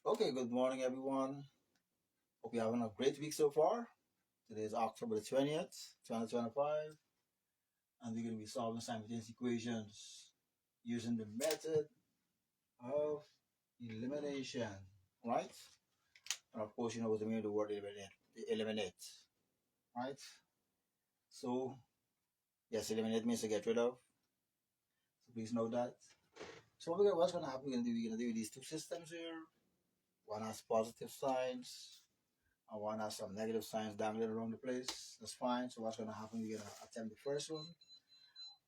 Okay, good morning, everyone. Hope you're having a great week so far. Today is October the 20th, 2025, and we're going to be solving simultaneous equations using the method of elimination, right? And of course, you know what the meaning of the word eliminate, right? So, yes, eliminate means to get rid of. So please note that. So what's going to happen, we're going to do these two systems here. One has positive signs, and one has some negative signs dangling around the place. That's fine. So what's going to happen? We're going to attempt the first one.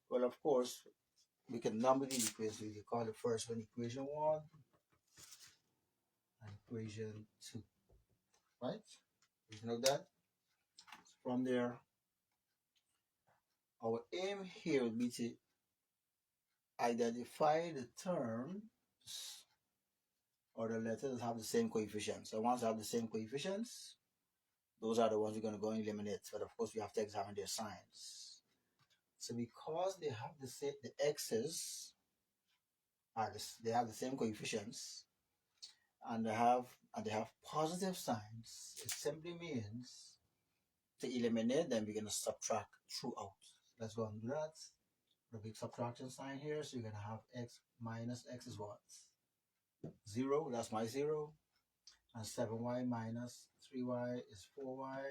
Well, of course, we can number the equations. We can call the first one equation 1 and equation 2, right? You know that. So from there, our aim here would be to identify the terms or the letters that have the same coefficients. So once they have the same coefficients, those are the ones we're going to go and eliminate. But of course, we have to examine their signs. So because they have the x's they have the same coefficients, and they have positive signs, it simply means to eliminate them, we're going to subtract throughout. Let's go and do that. The big subtraction sign here. So you're going to have x minus x is what? 0. That's my 0. And 7y minus 3y is 4y.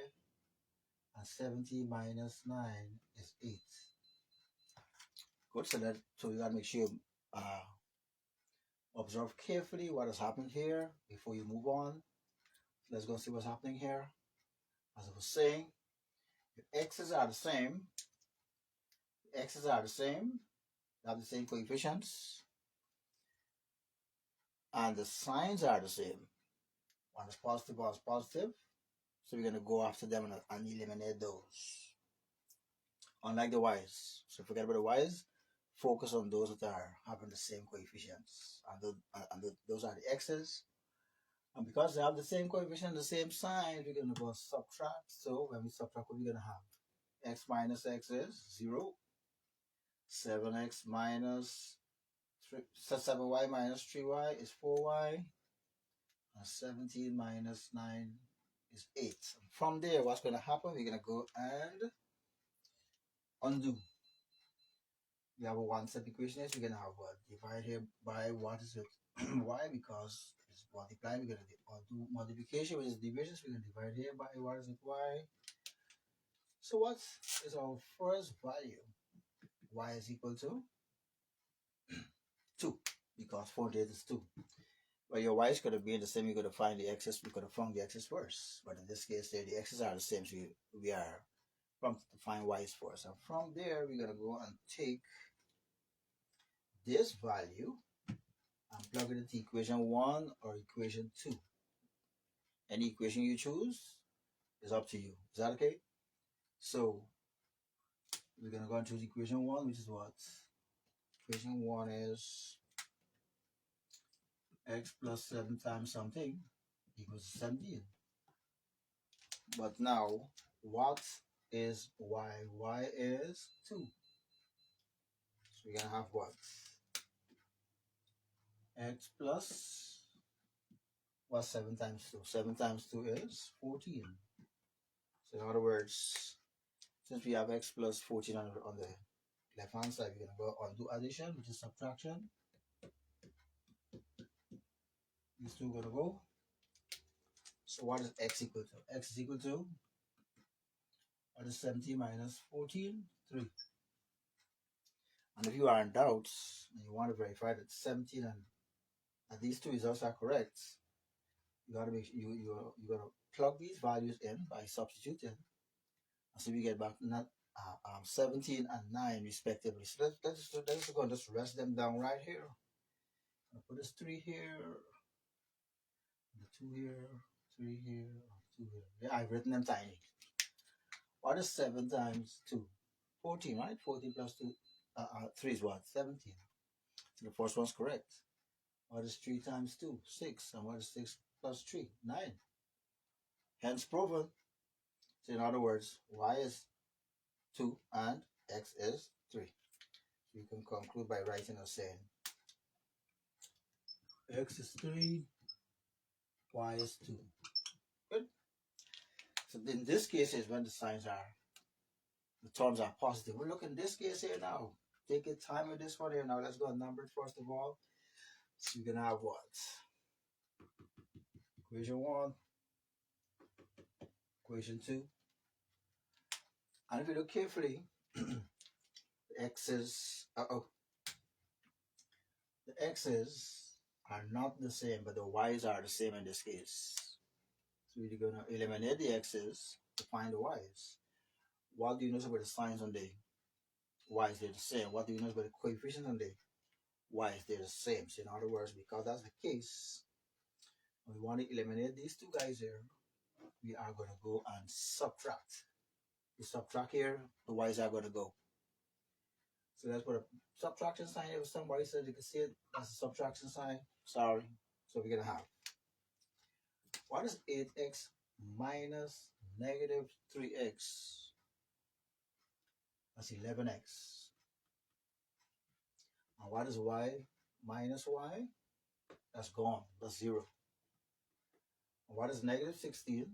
And 70 minus 9 is 8. Good. So you got to make sure you observe carefully what has happened here before you move on. Let's go see what's happening here. As I was saying, the x's are the same. The x's are the same. They have the same coefficients. And the signs are the same. One is positive, one is positive. So we're going to go after them and eliminate those. Unlike the y's. So forget about the y's. Focus on those that are having the same coefficients. And those are the x's. And because they have the same coefficient, the same sign, we're going to go subtract. So when we subtract, what we're going to have? X minus x is 0. 7x minus 7y minus 3y is 4y. And 17 minus 9 is 8. From there, what's going to happen? We're going to go and undo. We have a one-step equation here. So we're going to have what? Divide here by what is it? Y, because it's multiplying. We're going to do multiplication, which is division. So we're going to divide here by what is it? Y. So what is our first value? Y is equal to 2, because 48 is 2. Well, your y is going to be the same. You're going to find the x's. We're going to find the x's first. But in this case, there the x's are the same. So we are prompted to find y's first. And from there, we're going to go and take this value and plug it into equation 1 or equation 2. Any equation you choose is up to you. Is that okay? So we're going to go and choose equation 1, which is what? Equation 1 is x plus 7 times something equals 17. But now, what is y? Y is 2. So we're going to have what? X plus, what's 7 times 2? 7 times 2 is 14. So in other words, since we have x plus 14 on the left hand side, we're going to go undo addition, which is subtraction. These two are going to go. So what is x equal to? X is equal to, what is 17 minus 14? 3. And if you are in doubt and you want to verify that 17 and these two results are correct, you got to make you're going to plug these values in by substituting. And so we get back not 17 and 9 respectively. So let's go and just rest them down right here. I'll put this 3 here, the 2 here, 3 here, 2 here. Yeah, I've written them tiny. What is 7 times 2? 14, right? 14 plus 2, 3 is what? 17. So the first one's correct. What is 3 times 2? 6. And what is 6 plus 3? 9. Hence proven. So in other words, y is 2 and x is 3. So you can conclude by writing or saying x is 3 y is 2. Good. So in this case is when the terms are positive. We look in this case here now. Take your time with this one here. Now let's go and number it first of all. So you're gonna have what? Equation 1, equation 2. And if you look carefully, the x's the x's are not the same, but the y's are the same in this case. So we're gonna eliminate the x's to find the y's. What do you notice about the signs on the y's? They're the same. What do you notice about the coefficients on the y's? They're the same. So in other words, because that's the case, we want to eliminate these two guys here. We are going to go and subtract. We subtract here, the y's are going to go. So that's what a subtraction sign. If somebody said you can see it, that's a subtraction sign. Sorry. So we're going to have, what is 8x minus negative 3x? That's 11x. And what is y minus y? That's gone. That's 0. And what is negative 16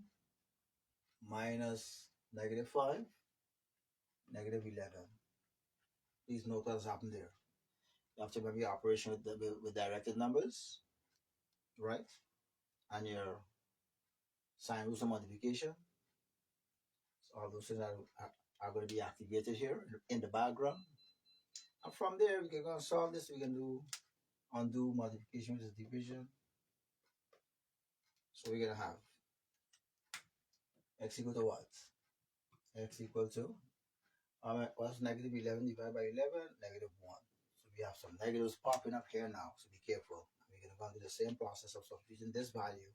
minus negative 5? Negative 11. Please note what has happened there. You have to remember your operation with directed numbers, right? And your sine rules of multiplication. So all those things are going to be activated here in the background. And from there, we can go and solve this. We can do undo multiplication with division. So we're going to have x equal to what? X equal to, what's negative 11 divided by 11? Negative 1. So we have some negatives popping up here now, so be careful. We're going to go through the same process of substituting this value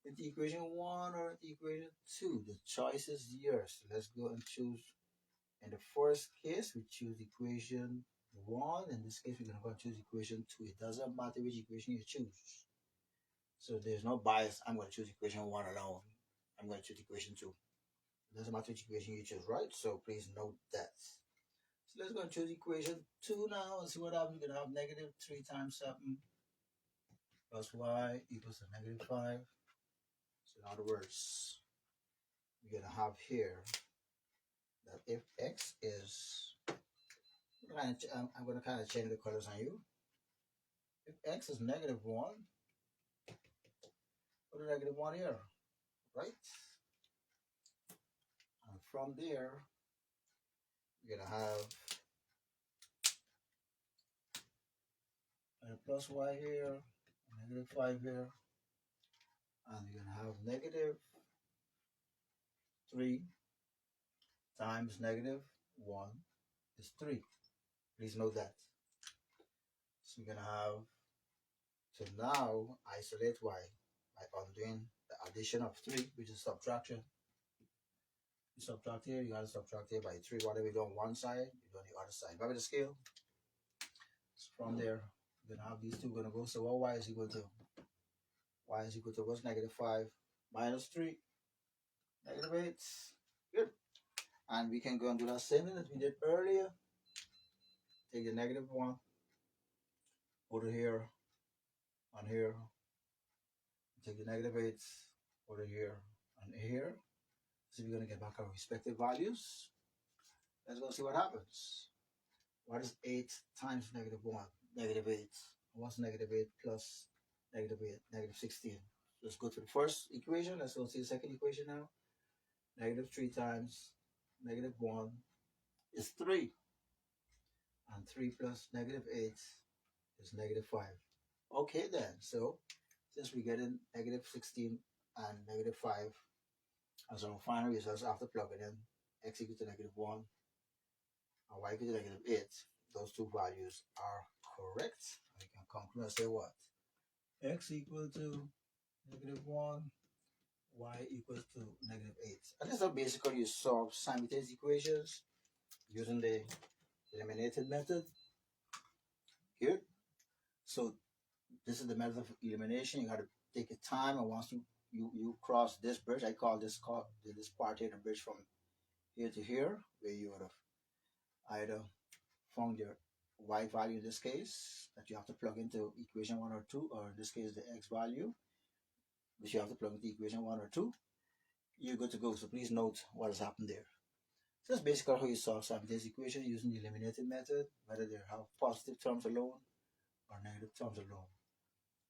into equation 1 or into equation 2. The choice is yours. So let's go and choose. In the first case, we choose equation 1. In this case, we're going to go and choose equation 2. It doesn't matter which equation you choose. So there's no bias. I'm going to choose equation 1 alone. I'm going to choose equation 2. It doesn't matter which equation you choose, right? So please note that. So let's go and choose equation 2 now and see what happens. We're going to have negative 3 times 7 plus y equals to negative 5. So in other words, we're going to have here that if x is, I'm going to kind of change the colors on you. If x is negative 1, put a negative 1 here, right? And from there, we're going to have a plus y here, negative 5 here, and you're going to have negative 3 times negative 1 is 3. Please note that. So we're going to have, to now isolate y by undoing the addition of 3, which is subtraction. You subtract here, you got to subtract here by 3. Whatever you do on one side, you do on the other side. Remember the scale? So from there, you're going to have these two going to go. So what y is equal to? Y is equal to what's negative 5 minus 3? Negative 8. Good. And we can go and do that same thing as we did earlier. Take the negative 1, put it here, and here. Take the negative 8, put it here, and here. So we're going to get back our respective values. Let's go see what happens. What is 8 times negative 1? Negative 8. What's negative 8 plus negative 8? Negative 16. Let's go to the first equation. Let's go see the second equation now. Negative 3 times negative 1 is 3. And 3 plus negative 8 is negative 5. Okay then, so since we're getting negative 16 and negative 5 as our final results after plugging in x equal to negative 1 and y equal to negative 8, those two values are correct. We can conclude and say what? X equal to negative 1, y equals to negative 8. And this is basically you solve simultaneous equations using the eliminated method. Good. So this is the method of elimination. You got to take your time, and once you cross this bridge, I call this part here the bridge from here to here, where you would have either found your y value in this case that you have to plug into equation 1 or 2, or in this case the x value. which you have to plug into equation 1 or 2, you're good to go. So please note what has happened there. So that's basically how you solve simultaneous equation using the eliminated method, whether they have positive terms alone or negative terms alone.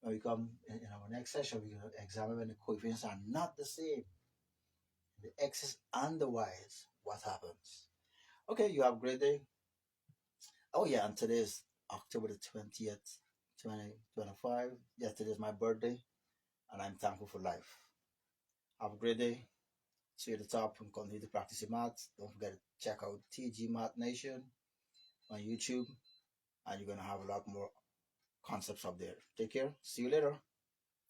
When we come in our next session, we're going to examine when the coefficients are not the same, the x's and the y's, what happens. Okay, you have a great day. Oh yeah, and today is October the 20th, 2025. Yeah, today is my birthday, and I'm thankful for life. Have a great day. See you at the top and continue to practice your maths. Don't forget to check out TG Math Nation on YouTube, and you're going to have a lot more concepts up there. Take care. See you later.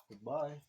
Goodbye.